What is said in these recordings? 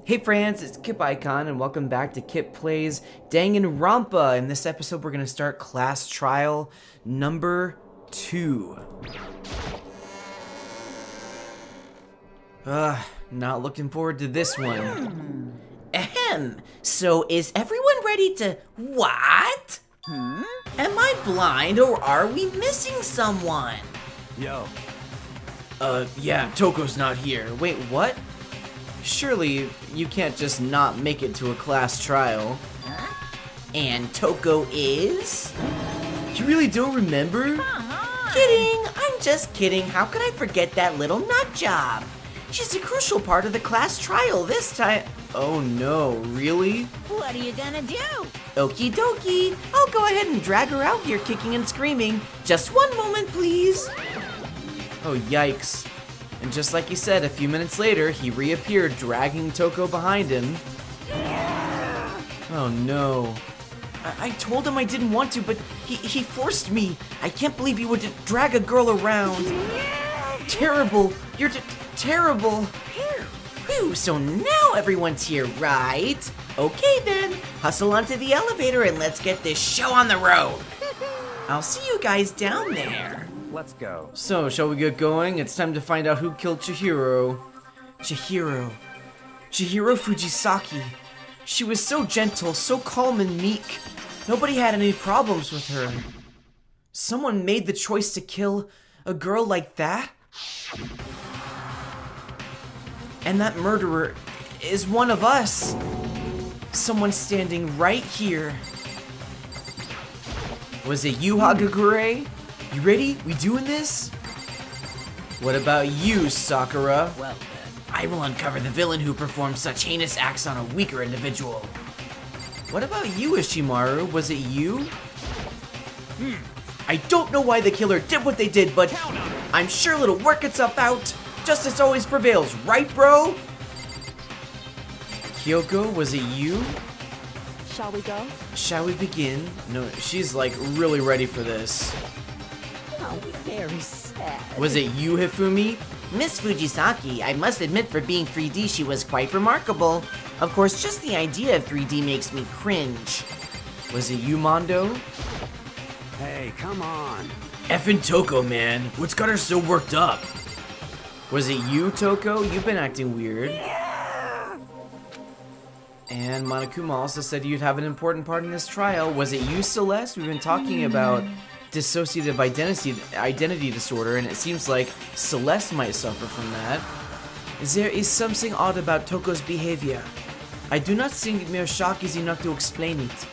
Hey friends, it's Kip Icon and welcome back to Kip Plays DanganRonpa. In this episode we're going to start class trial number 2. Not looking forward to this one. Ahem. So is everyone ready to what? Am I blind or are we missing someone? Yo. Yeah, Toko's not here. Wait, what? Surely you can't just not make it to a class trial. And Toko is? You really don't remember? Kidding, I'm just kidding. How could I forget that little nut job? She's a crucial part of the class trial this time. Oh no, really? What are you gonna do? Okie dokie, I'll go ahead and drag her out here kicking and screaming. Just one moment, please. Oh yikes. And just like he said, a few minutes later, he reappeared, dragging Toko behind him. Oh no. I told him I didn't want to, but he forced me. I can't believe he would drag a girl around. Terrible. You're terrible. Whew, so now everyone's here, right? Okay then, hustle onto the elevator and let's get this show on the road. I'll see you guys down there. Let's go. So, shall we get going? It's time to find out who killed Chihiro. Chihiro Fujisaki. She was so gentle, so calm and meek. Nobody had any problems with her. Someone made the choice to kill a girl like that? And that murderer is one of us. Someone standing right here. Was it you, Hagakure? You ready? We doing this? What about you, Sakura? Well then, I will uncover the villain who performed such heinous acts on a weaker individual. What about you, Ishimaru? Was it you? I don't know why the killer did what they did, but I'm sure it'll work itself out. Justice always prevails, right, bro? Kyoko, was it you? Shall we go? Shall we begin? No, she's like really ready for this. Oh, very sad. Was it you, Hifumi? Miss Fujisaki, I must admit for being 3D she was quite remarkable. Of course, just the idea of 3D makes me cringe. Was it you, Mondo? Hey, come on. Effin' Toko, man. What's got her so worked up? Was it you, Toko? You've been acting weird. And Monokuma also said you'd have an important part in this trial. Was it you, Celeste? We've been talking about dissociative identity disorder, and it seems like Celeste might suffer from that. There is something odd about Toko's behavior. I do not think mere shock is enough to explain it.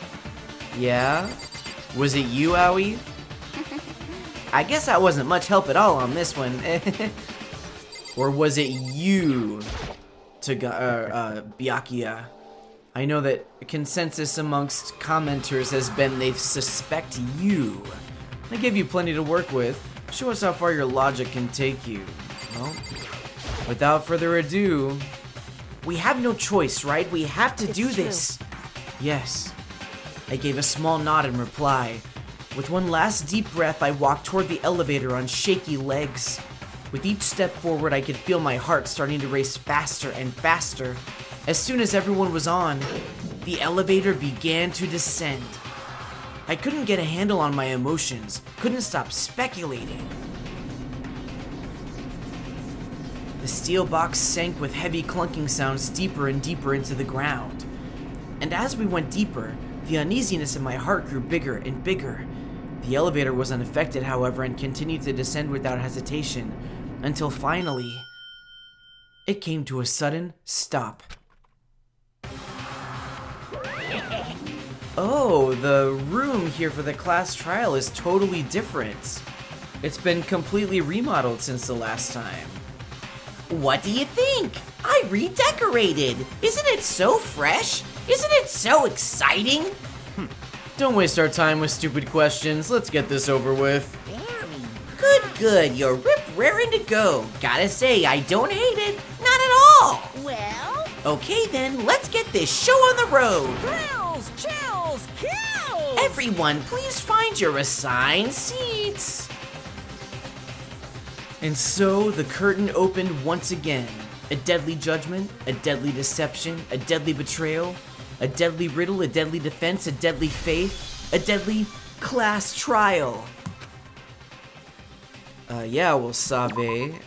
Yeah? Was it you, Aoi? I guess I wasn't much help at all on this one. Or was it you, Byakuya? I know that consensus amongst commenters has been they suspect you. I gave you plenty to work with. Show us how far your logic can take you. Well, without further ado, We have no choice, right? We have to do this. yes. I gave a small nod in reply. With one last deep breath, I walked toward the elevator on shaky legs. With each step forward, I could feel my heart starting to race faster and faster. As soon as everyone was on, the elevator began to descend. I couldn't get a handle on my emotions, couldn't stop speculating. The steel box sank with heavy clunking sounds deeper and deeper into the ground. And as we went deeper, the uneasiness in my heart grew bigger and bigger. The elevator was unaffected, however, and continued to descend without hesitation, until finally, it came to a sudden stop. Oh, the room here for the class trial is totally different. It's been completely remodeled since the last time. What do you think? I redecorated. Isn't it so fresh? Isn't it so exciting? Don't waste our time with stupid questions. Let's get this over with. Good. You're rip-raring to go. Gotta say, I don't hate it. Not at all. Well, Okay then, let's get this show on the road. thrills, chills, kills! Everyone, please find your assigned seats. And so the curtain opened once again. A deadly judgment, a deadly deception, a deadly betrayal, a deadly riddle, a deadly defense, a deadly faith, a deadly class trial. Yeah, well, Save.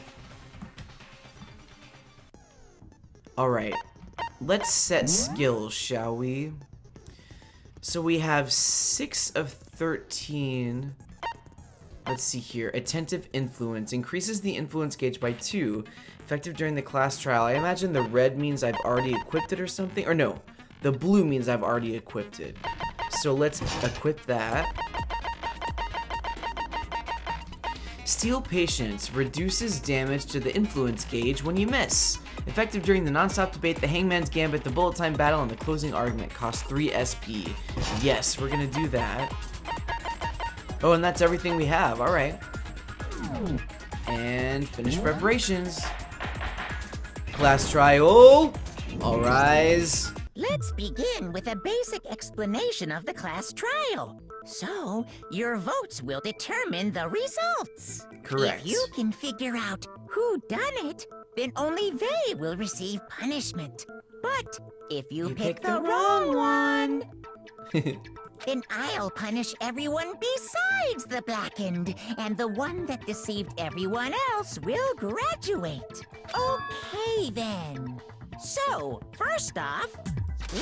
Alright, let's set skills, shall we? So we have 6 of 13. Let's see here. Attentive influence. Increases the influence gauge by 2. Effective during the class trial. I imagine the red means I've already equipped it or something. Or no, the blue means I've already equipped it. So let's equip that. Steal Patience. Reduces damage to the influence gauge when you miss. Effective during the non-stop debate, the Hangman's Gambit, the bullet time battle, and the closing argument. Costs 3 SP. Yes, we're gonna do that. Oh, and that's everything we have. Alright. And finish preparations. Class trial. All rise. Let's begin with a basic explanation of the class trial. So, your votes will determine the results. Correct. If you can figure out who done it, then only they will receive punishment. But if you pick the wrong one, then I'll punish everyone besides the blackened, and the one that deceived everyone else will graduate. Okay, then. So, first off,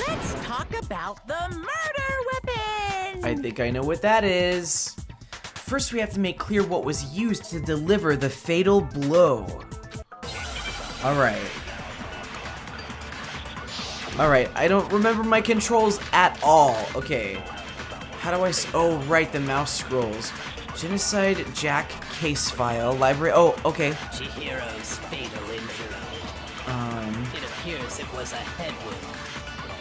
let's talk about the murder weapon! I think I know what that is. First, we have to make clear what was used to deliver the fatal blow. Alright. Alright, I don't remember my controls at all. Okay. How do I oh, right, the mouse scrolls. Genocide Jack case file, library. Oh, okay. Chihiro's fatal injury. It appears it was a head wound.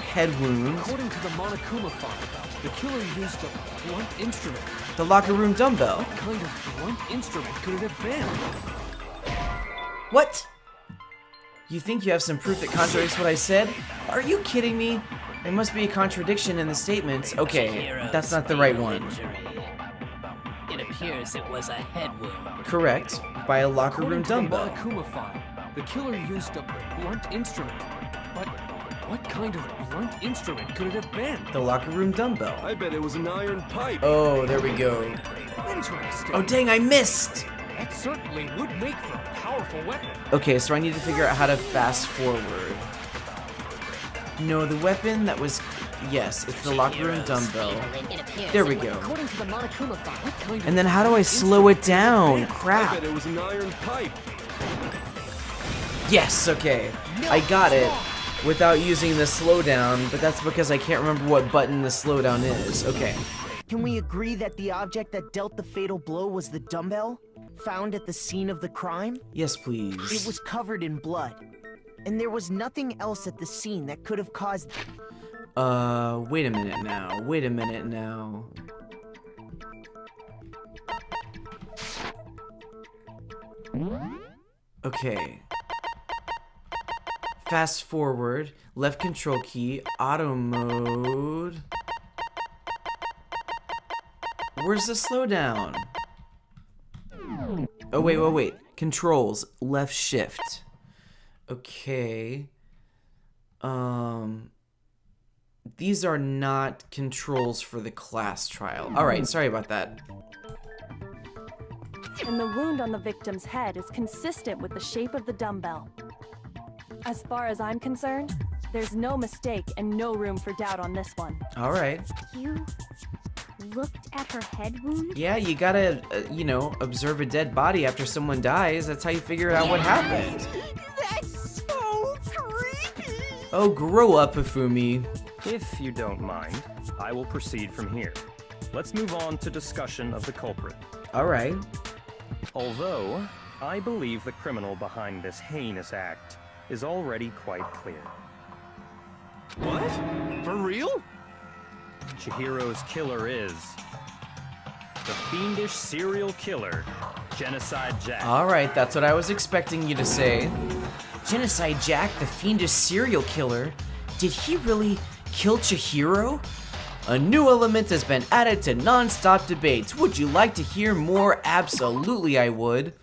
Head wound. According to the Monokuma file, the killer used a blunt instrument. The locker room dumbbell. What kind of blunt instrument could it have been? What? You think you have some proof that contradicts what I said? Are you kidding me? There must be a contradiction in the statements. Okay, that's not the right one. It appears it was a head wound. Correct. By a locker room According to the dumbbell. Monokuma file, the killer used a blunt instrument. But what kind of blunt instrument could it have been? The locker room dumbbell. I bet it was an iron pipe. Oh, there we go. Interesting. Oh, dang, I missed! That certainly would make for a powerful weapon. Okay, so I need to figure out how to fast forward. No, the weapon that was... Yes, it's the locker room dumbbell. There we go. According to the Monokuma file, what kind of And then how do I slow it down? I Crap. bet it was an iron pipe. Yes, okay. I got it without using the slowdown, but that's because I can't remember what button the slowdown is. Okay. Can we agree that the object that dealt the fatal blow was the dumbbell, found at the scene of the crime? Yes, please. It was covered in blood, and there was nothing else at the scene that could have caused... Wait a minute now. Wait a minute now. Okay. Fast forward, left control key, auto mode. Where's the slowdown? Oh, wait. Controls, left shift. Okay. These are not controls for the class trial. Alright, sorry about that. And the wound on the victim's head is consistent with the shape of the dumbbell. As far as I'm concerned, there's no mistake and no room for doubt on this one. Alright. You looked at her head wound? Yeah, you gotta, observe a dead body after someone dies. That's how you figure out what happened. That's so creepy! Oh, grow up, Hifumi. If you don't mind, I will proceed from here. Let's move on to discussion of the culprit. Alright. Although, I believe the criminal behind this heinous act is already quite clear. What? For real? Chihiro's killer is the fiendish serial killer, Genocide Jack. Alright, that's what I was expecting you to say. Genocide Jack, the fiendish serial killer? Did he really kill Chihiro? A new element has been added to non-stop debates. Would you like to hear more? Absolutely I would.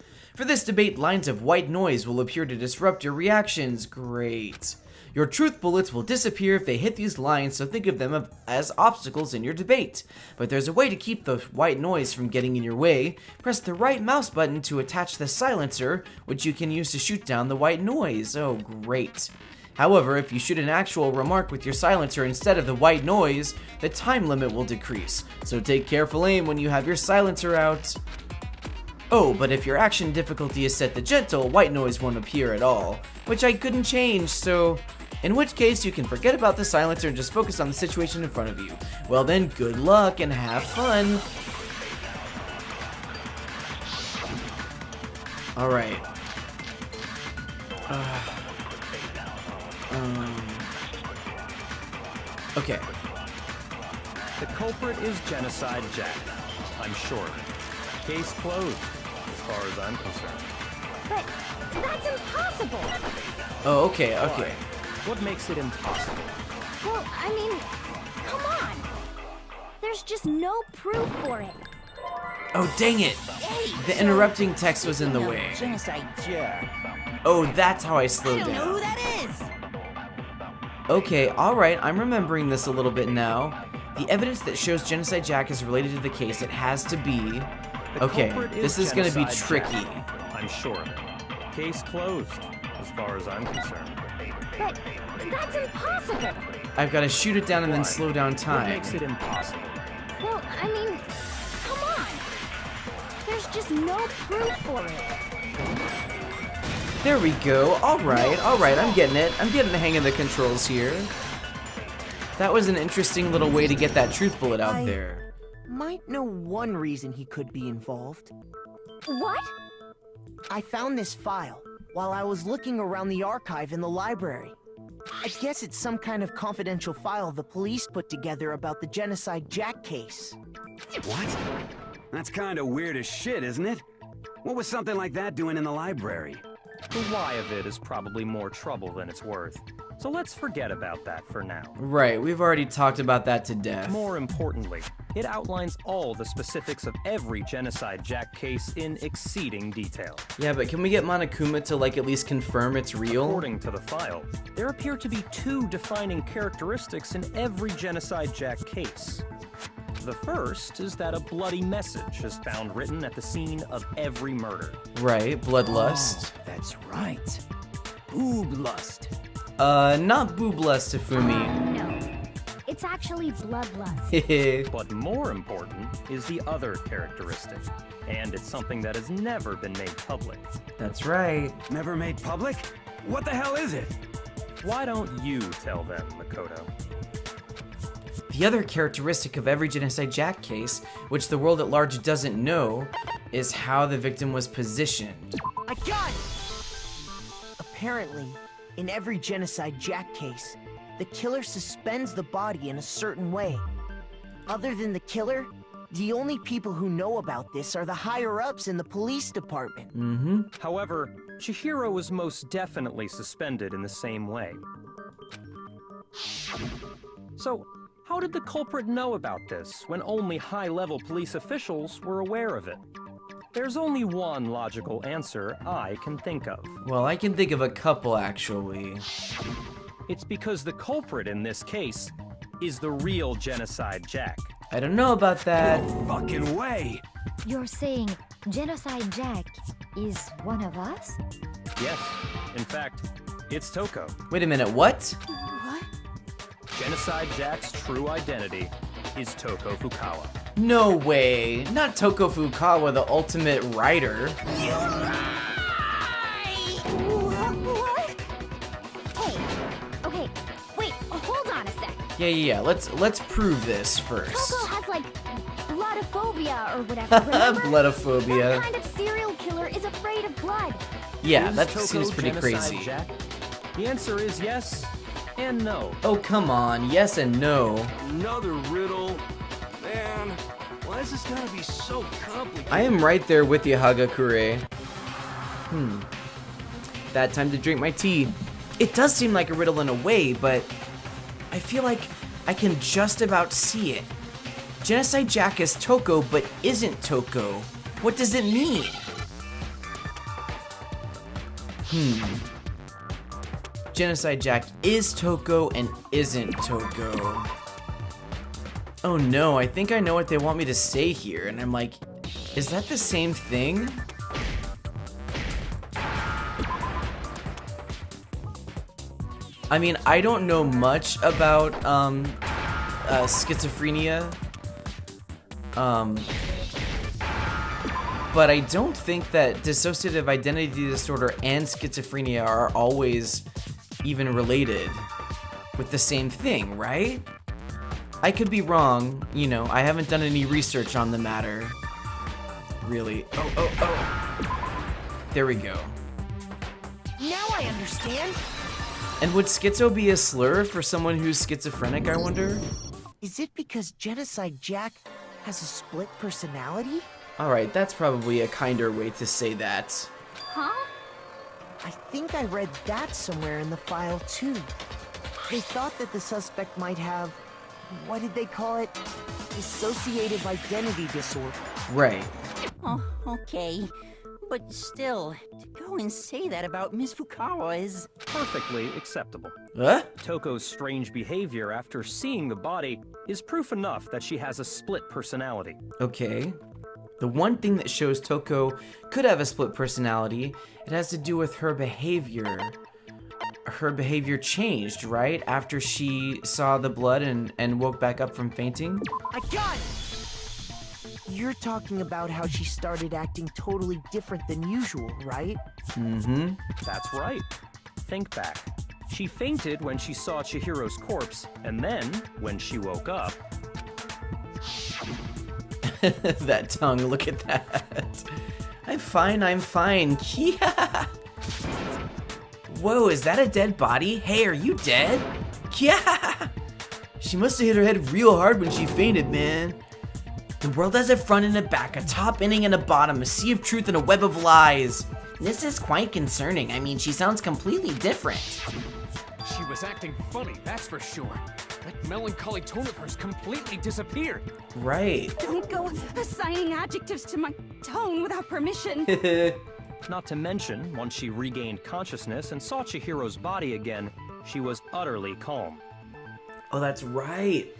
For this debate, lines of white noise will appear to disrupt your reactions. Great. Your truth bullets will disappear if they hit these lines, so think of them as obstacles in your debate. But there's a way to keep the white noise from getting in your way. Press the right mouse button to attach the silencer, which you can use to shoot down the white noise. Oh, great. However, if you shoot an actual remark with your silencer instead of the white noise, the time limit will decrease. So take careful aim when you have your silencer out. Oh, but if your action difficulty is set to gentle, white noise won't appear at all, which I couldn't change, so in which case you can forget about the silencer and just focus on the situation in front of you. Well then, good luck and have fun. Alright. Okay. The culprit is Genocide Jack. I'm sure. Case closed, as far as I'm concerned. But that's impossible. Oh, okay, okay. What makes it impossible? Well, I mean, come on. There's just no proof for it. Oh, dang it! The interrupting text was in the way. Genocide Jack. Oh, that's how I slowed down. I don't know who that is. Okay, alright, I'm remembering this a little bit now. The evidence that shows Genocide Jack is related to the case, it has to be... Okay, this is gonna be tricky. I'm sure of it. Case closed, as far as I'm concerned. But that's impossible. I've gotta shoot it down and then slow down What time. makes it impossible? Well, I mean, come on. There's just no proof for it. There we go, alright, I'm getting it. I'm getting the hang of the controls here. That was an interesting little way to get that truth bullet out there. Might know one reason he could be involved. What? I found this file while I was looking around the archive in the library. I guess it's some kind of confidential file the police put together about the Genocide Jack case. What? That's kind of weird as shit, isn't it? What was something like that doing in the library? The why of it is probably more trouble than it's worth. So let's forget about that for now. Right, we've already talked about that to death. More importantly, it outlines all the specifics of every Genocide Jack case in exceeding detail. Yeah, but can we get Monokuma to like at least confirm it's real? According to the file, there appear to be two defining characteristics in every Genocide Jack case. The first is that a bloody message is found written at the scene of every murder. Right, bloodlust. Oh, that's right. Booblust. Not booblust, Tafumi. No. It's actually bloodlust. But more important is the other characteristic, and it's something that has never been made public. That's right. Never made public? What the hell is it? Why don't you tell them, Makoto? The other characteristic of every Genocide Jack case, which the world at large doesn't know, is how the victim was positioned. I got it! Apparently, in every Genocide Jack case, the killer suspends the body in a certain way. Other than the killer, the only people who know about this are the higher-ups in the police department. Mm-hmm. However, Chihiro was most definitely suspended in the same way. So, how did the culprit know about this when only high-level police officials were aware of it? There's only one logical answer I can think of. Well, I can think of a couple, actually. It's because the culprit in this case is the real Genocide Jack. I don't know about that. No fucking way! You're saying Genocide Jack is one of us? Yes, in fact, it's Toko. Wait a minute, what? What? Genocide Jack's true identity is Toko Fukawa. No way. Not Toko Fukawa, the ultimate writer. What? Hey, okay, wait, hold on a sec. Yeah. Let's prove this first. Toko has like bloodophobia or whatever, remember? Bloodophobia. What kind of serial killer is afraid of blood? Yeah, Is that Toko seems pretty Genocide crazy. Jack? The answer is yes and no. Oh, come on. Yes and no. Another riddle? Man, why is this gotta be so complicated? I am right there with you, Hagakure. Bad time to drink my tea. It does seem like a riddle in a way, but I feel like I can just about see it. Genocide Jack is Toko, but isn't Toko. What does it mean? Genocide Jack is Toko and isn't Toko. Oh no, I think I know what they want me to say here, and I'm like, is that the same thing? I mean, I don't know much about schizophrenia, but I don't think that dissociative identity disorder and schizophrenia are always even related with the same thing, right? I could be wrong, you know, I haven't done any research on the matter. Really. Oh. There we go. Now I understand. And would schizo be a slur for someone who's schizophrenic, I wonder? Is it because Genocide Jack has a split personality? Alright, that's probably a kinder way to say that. Huh? I think I read that somewhere in the file, too. They thought that the suspect might have, what did they call it? Dissociative identity disorder. Right. Oh, okay. But still, to go and say that about Miss Fukawa is... Perfectly acceptable. Huh? Toko's strange behavior after seeing the body is proof enough that she has a split personality. Okay. The one thing that shows Toko could have a split personality, it has to do with her behavior. Her behavior changed, right? After she saw the blood and woke back up from fainting? I got it! You're talking about how she started acting totally different than usual, right? Mm-hmm. That's right. Think back. She fainted when she saw Chihiro's corpse, and then, when she woke up... That tongue, look at that. I'm fine. Yeah. Whoa, is that a dead body? Hey, are you dead? Yeah. She must have hit her head real hard when she fainted, man. The world has a front and a back, a top inning and a bottom, a sea of truth and a web of lies. This is quite concerning. I mean, she sounds completely different. She was acting funny, that's for sure. That melancholy tone of hers completely disappeared. Right. Don't go assigning adjectives to my tone without permission. Not to mention, once she regained consciousness and saw Chihiro's body again, she was utterly calm. Oh, that's right.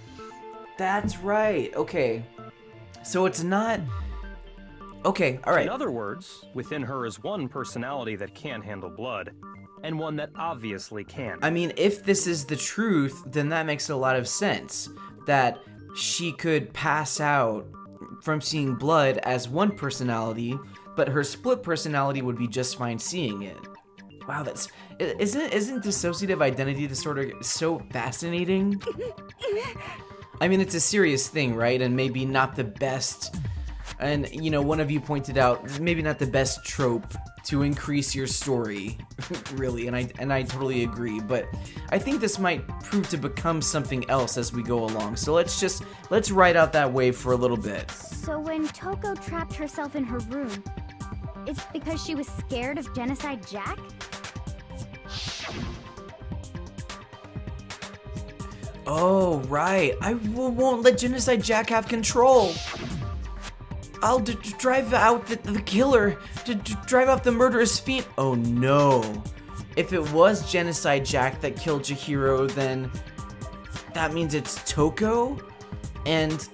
That's right. Okay. So it's not... Okay, alright. In other words, within her is one personality that can handle blood, and one that obviously can. I mean, if this is the truth, then that makes a lot of sense. That she could pass out from seeing blood as one personality, but her split personality would be just fine seeing it. Wow, that's... Isn't dissociative identity disorder so fascinating? I mean, it's a serious thing, right? And maybe not the best... And, you know, one of you pointed out, maybe not the best trope to increase your story, really, and I totally agree, but I think this might prove to become something else as we go along, so let's ride out that wave for a little bit. So when Toko trapped herself in her room, it's because she was scared of Genocide Jack? Oh, right. I won't let Genocide Jack have control. I'll drive out the killer, drive out the murderous fiend. Oh no. If it was Genocide Jack that killed Chihiro, then that means it's Toko? And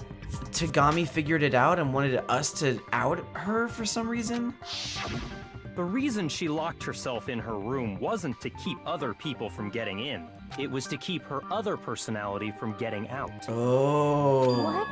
Tagami figured it out and wanted us to out her for some reason? The reason she locked herself in her room wasn't to keep other people from getting in. It was to keep her other personality from getting out. Oh. What?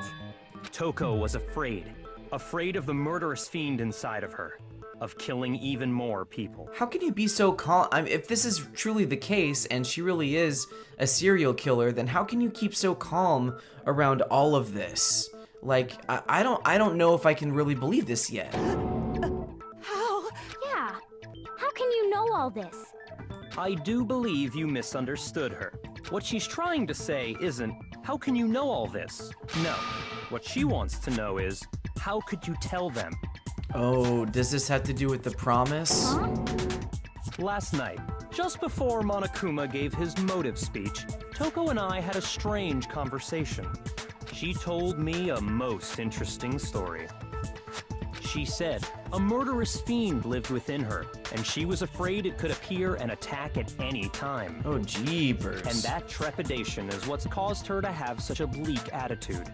Toko was afraid. Afraid of the murderous fiend inside of her. Of killing even more people. How can you be so calm? I mean, if this is truly the case and she really is a serial killer, then how can you keep so calm around all of this? Like, I don't know if I can really believe this yet. How? Yeah. How can you know all this? I do believe you misunderstood her. What she's trying to say isn't, how can you know all this? No. What she wants to know is, how could you tell them? Oh, does this have to do with the promise? Huh? Last night, just before Monokuma gave his motive speech, Toko and I had a strange conversation. She told me a most interesting story. She said a murderous fiend lived within her, and she was afraid it could appear and attack at any time. Oh, jeepers. And that trepidation is what's caused her to have such a bleak attitude.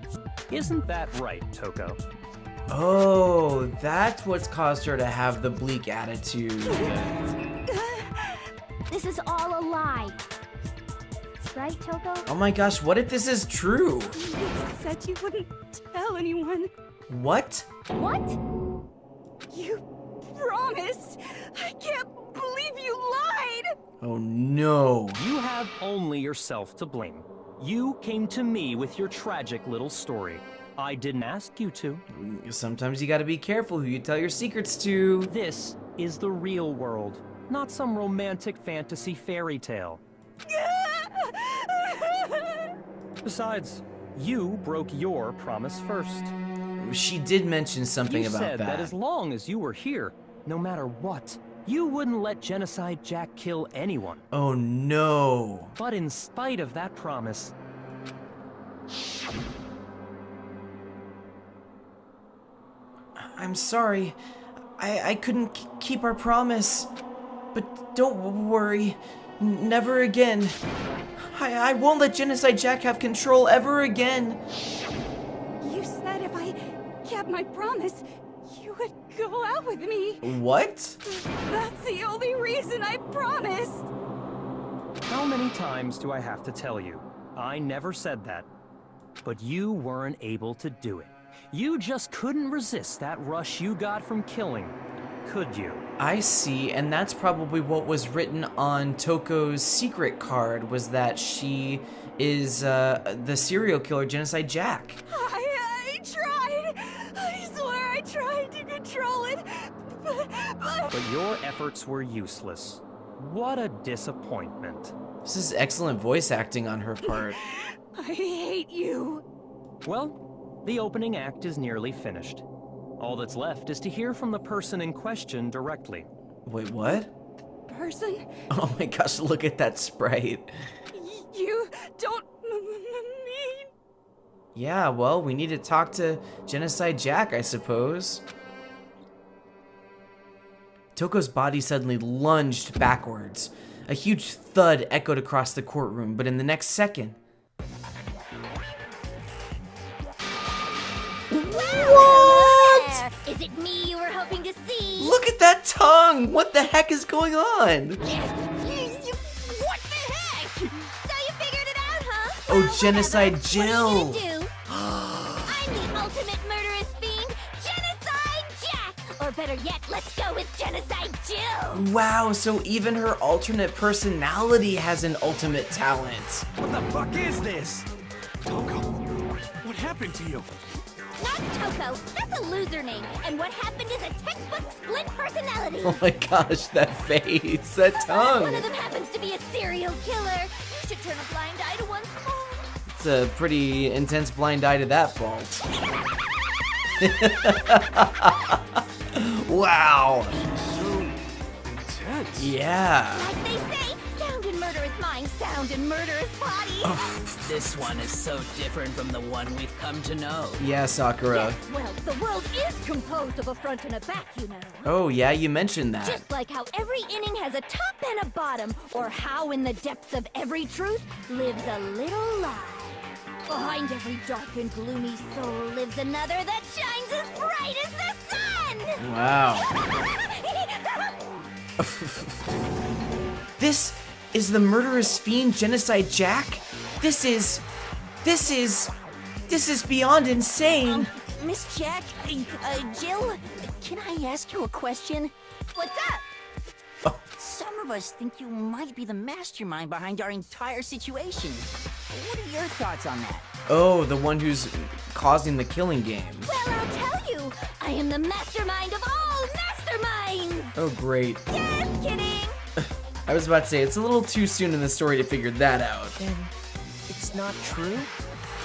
Isn't that right, Toko? Oh, that's what's caused her to have the bleak attitude. This is all a lie. Right, Toko? Oh my gosh, what if this is true? You said you wouldn't tell anyone. What? What? You promised. I can't believe you lied. Oh no. You have only yourself to blame. You came to me with your tragic little story. I didn't ask you to. Sometimes you gotta be careful who you tell your secrets to. This is the real world, not some romantic fantasy fairy tale. Besides, you broke your promise first. She did mention something you about said that. As long as you were here, no matter what, you wouldn't let Genocide Jack kill anyone. Oh no. But in spite of that promise, I'm sorry. I couldn't keep our promise. But don't worry. Never again. I won't let Genocide Jack have control ever again. You said if I kept my promise, you would go out with me. What? That's the only reason I promised. how many times do I have to tell you? I never said that. But you weren't able to do it. You just couldn't resist that rush you got from killing, could you? I see, and that's probably what was written on Toko's secret card, was that she is the serial killer Genocide Jack. I tried. I swear I tried to control it, but your efforts were useless. What a disappointment. This is excellent voice acting on her part. I hate you. Well, the opening act is nearly finished. All that's left is to hear from the person in question directly. Wait, what? Person? Oh my gosh, look at that sprite. You don't mean... Yeah, well, we need to talk to Genocide Jack, I suppose. Toko's body suddenly lunged backwards. A huge thud echoed across the courtroom, but in the next second... What? Is it me you were hoping to see? Look at that tongue! What the heck is going on? What the heck? So you figured it out, huh? Oh, Well, Genocide whatever. Jill! What are you gonna do? I'm the ultimate murderous fiend, Genocide Jack! Or better yet, let's go with Genocide Jill! Wow, so even her alternate personality has an ultimate talent. What the fuck is this? Toko, what happened to you? Not Toko, that's a loser name, and what happened is a textbook split personality. Oh my gosh, that face, that tongue. One of them happens to be a serial killer. You should turn a blind eye to one's fault. It's a pretty intense blind eye to that fault. Wow. So intense. Yeah. Like they say, sound in murderous mind, sound in murderous body. This one is so different from the one we've come to know. Yeah, Sakura. Yes, well, the world is composed of a front and a back, you know. Oh yeah, you mentioned that. Just like how every inning has a top and a bottom, or how in the depths of every truth lives a little lie. Behind every dark and gloomy soul lives another that shines as bright as the sun! Wow. This is the murderous fiend Genocide Jack? This is beyond insane. Miss Jack, Jill, can I ask you a question? What's up? Some of us think you might be the mastermind behind our entire situation. What are your thoughts on that? Oh, the one who's causing the killing game. Well, I'll tell you, I am the mastermind of all masterminds! Oh, great. Just kidding! I was about to say, it's a little too soon in the story to figure that out. Then it's not true?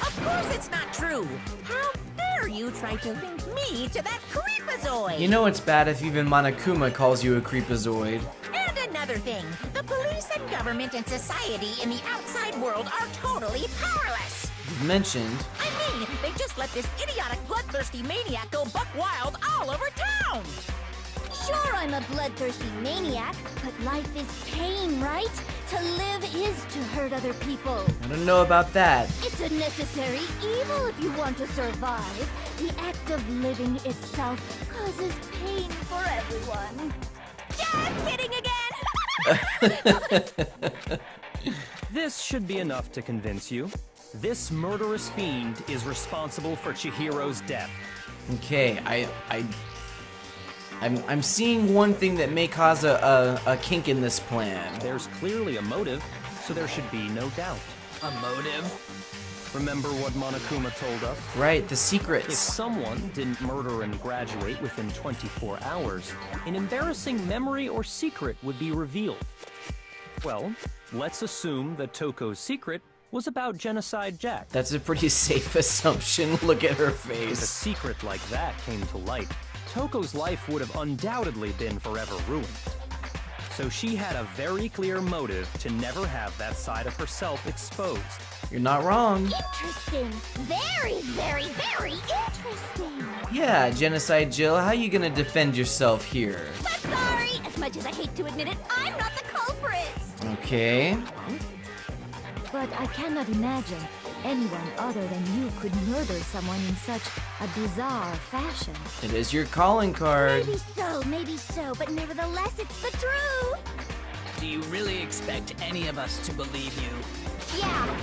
Of course it's not true! How dare you try to link me to that creepazoid? You know it's bad if even Monokuma calls you a creepazoid. And another thing, the police and government and society in the outside world are totally powerless. You've mentioned. I me! They just let this idiotic, bloodthirsty maniac go buck wild all over town! Sure, I'm a bloodthirsty maniac, but life is pain, right? To live is to hurt other people. I don't know about that. It's a necessary evil if you want to survive. The act of living itself causes pain for everyone. Just kidding again! This should be enough to convince you. This murderous fiend is responsible for Chihiro's death. Okay, I'm seeing one thing that may cause a kink in this plan. There's clearly a motive, so there should be no doubt. A motive? Remember what Monokuma told us? Right, the secrets. If someone didn't murder and graduate within 24 hours, an embarrassing memory or secret would be revealed. Well, let's assume that Toko's secret was about Genocide Jack. That's a pretty safe assumption. Look at her face. If a secret like that came to light, Toko's life would have undoubtedly been forever ruined. So she had a very clear motive to never have that side of herself exposed. You're not wrong. Interesting. Very, very, very interesting. Yeah, Genocide Jill, how you gonna defend yourself here? But sorry, as much as I hate to admit it, I'm not the culprit. Okay. But I cannot imagine anyone other than you could murder someone in such a bizarre fashion. It is your calling card. Maybe so, but nevertheless, it's the truth. Do you really expect any of us to believe you? Yeah.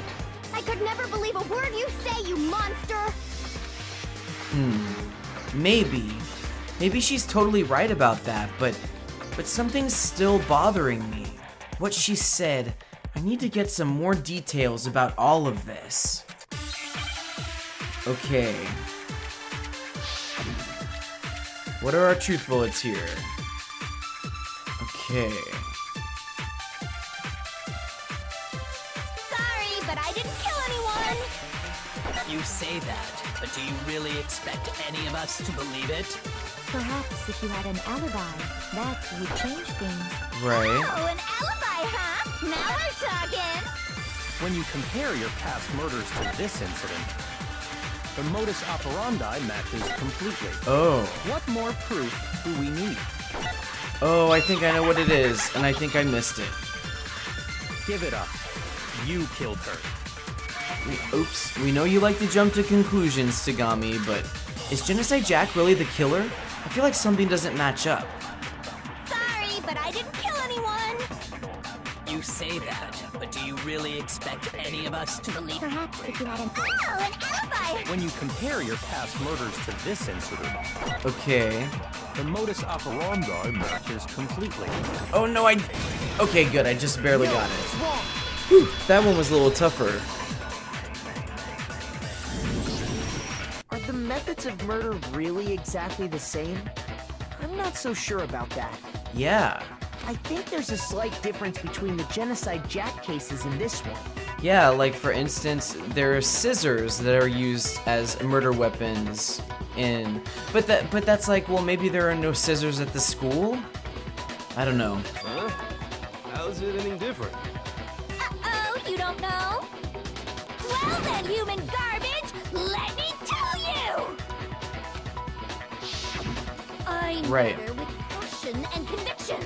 I could never believe a word you say, you monster. Maybe. Maybe she's totally right about that, but something's still bothering me. What she said, I need to get some more details about all of this. Okay. What are our truth bullets here? Okay. Sorry, but I didn't kill anyone. You say that, but do you really expect any of us to believe it? Perhaps if you had an alibi, that would change things. Right. Oh, an alibi, huh? Now we're talking. When you compare your past murders to this incident, the modus operandi matches completely. Oh. What more proof do we need? Oh, I think I know what it is, and I think I missed it. Give it up. You killed her. Oops. We know you like to jump to conclusions, Tagami, but is Genocide Jack really the killer? I feel like something doesn't match up. Sorry, but I didn't kill anyone. You say that, but do you really expect any of us to believe? Perhaps if you had an... Oh, an alibi. When you compare your past murders to this incident, Okay. the modus operandi matches completely. Oh no, Okay, good. I just barely got it. Whew, that one was a little tougher. Are the methods of murder really exactly the same? I'm not so sure about that. Yeah. I think there's a slight difference between the Genocide Jack cases and this one. Yeah, like for instance, there are scissors that are used as murder weapons but that's like, well, maybe there are no scissors at the school? I don't know. Huh? How's it any different? Uh-oh, you don't know? Well then, human garbage, let me tell you! I Right. murder with passion and conviction.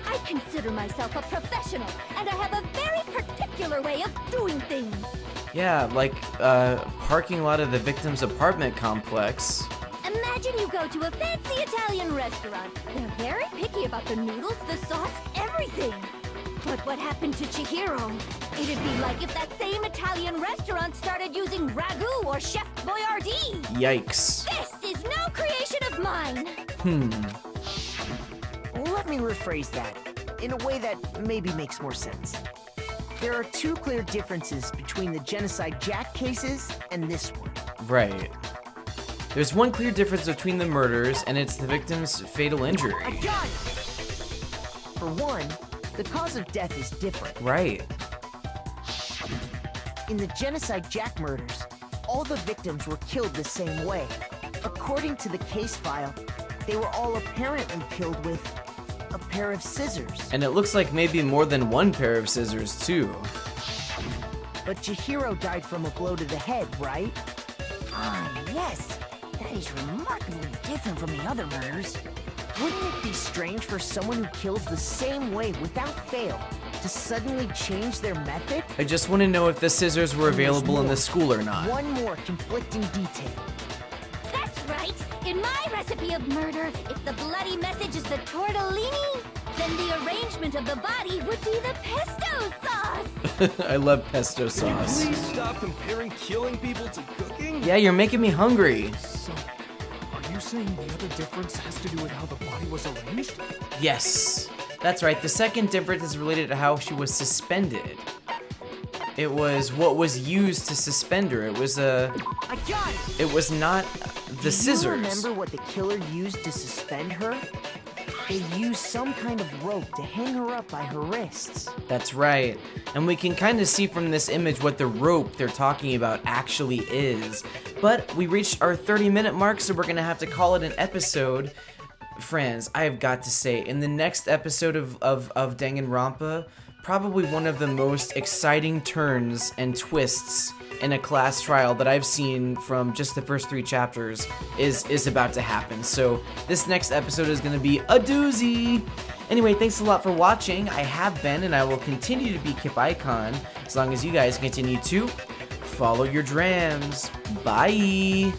I consider myself a professional, and I have a very particular way of doing things. Yeah, like, parking lot of the victim's apartment complex. Imagine you go to a fancy Italian restaurant. They're very picky about the noodles, the sauce, everything. But what happened to Chihiro? It'd be like if that same Italian restaurant started using ragu or Chef Boyardee. Yikes. This is no creation of mine. Let me rephrase that in a way that maybe makes more sense. There are two clear differences between the Genocide Jack cases and this one. Right. There's one clear difference between the murders, and it's the victim's fatal injury. A gun! For one, the cause of death is different. Right. In the Genocide Jack murders, all the victims were killed the same way. According to the case file, they were all apparently killed with a pair of scissors. And it looks like maybe more than one pair of scissors, too. But Chihiro died from a blow to the head, right? Ah, yes. That is remarkably different from the other murders. Wouldn't it be strange for someone who kills the same way without fail to suddenly change their method? I just want to know if the scissors were available in the school or not. One more conflicting detail. That's right. In my recipe of murder, if the bloody message is the tortellini, then the arrangement of the body would be the pesto sauce. I love pesto sauce. Please stop comparing killing people to cooking. Yeah, you're making me hungry. So, are you saying the other difference has to do with how the body was arranged? Yes, that's right. The second difference is related to how she was suspended. It was what was used to suspend her. It was I got it! It was not the scissors. Do you remember what the killer used to suspend her? They used some kind of rope to hang her up by her wrists. That's right. And we can kind of see from this image what the rope they're talking about actually is. But we reached our 30-minute mark, so we're gonna have to call it an episode. Friends, I have got to say, in the next episode of DanganRonpa, probably one of the most exciting turns and twists in a class trial that I've seen from just the first 3 chapters is about to happen. So this next episode is going to be a doozy. Anyway, thanks a lot for watching. I have been and I will continue to be Kip Icon as long as you guys continue to follow your drams. Bye.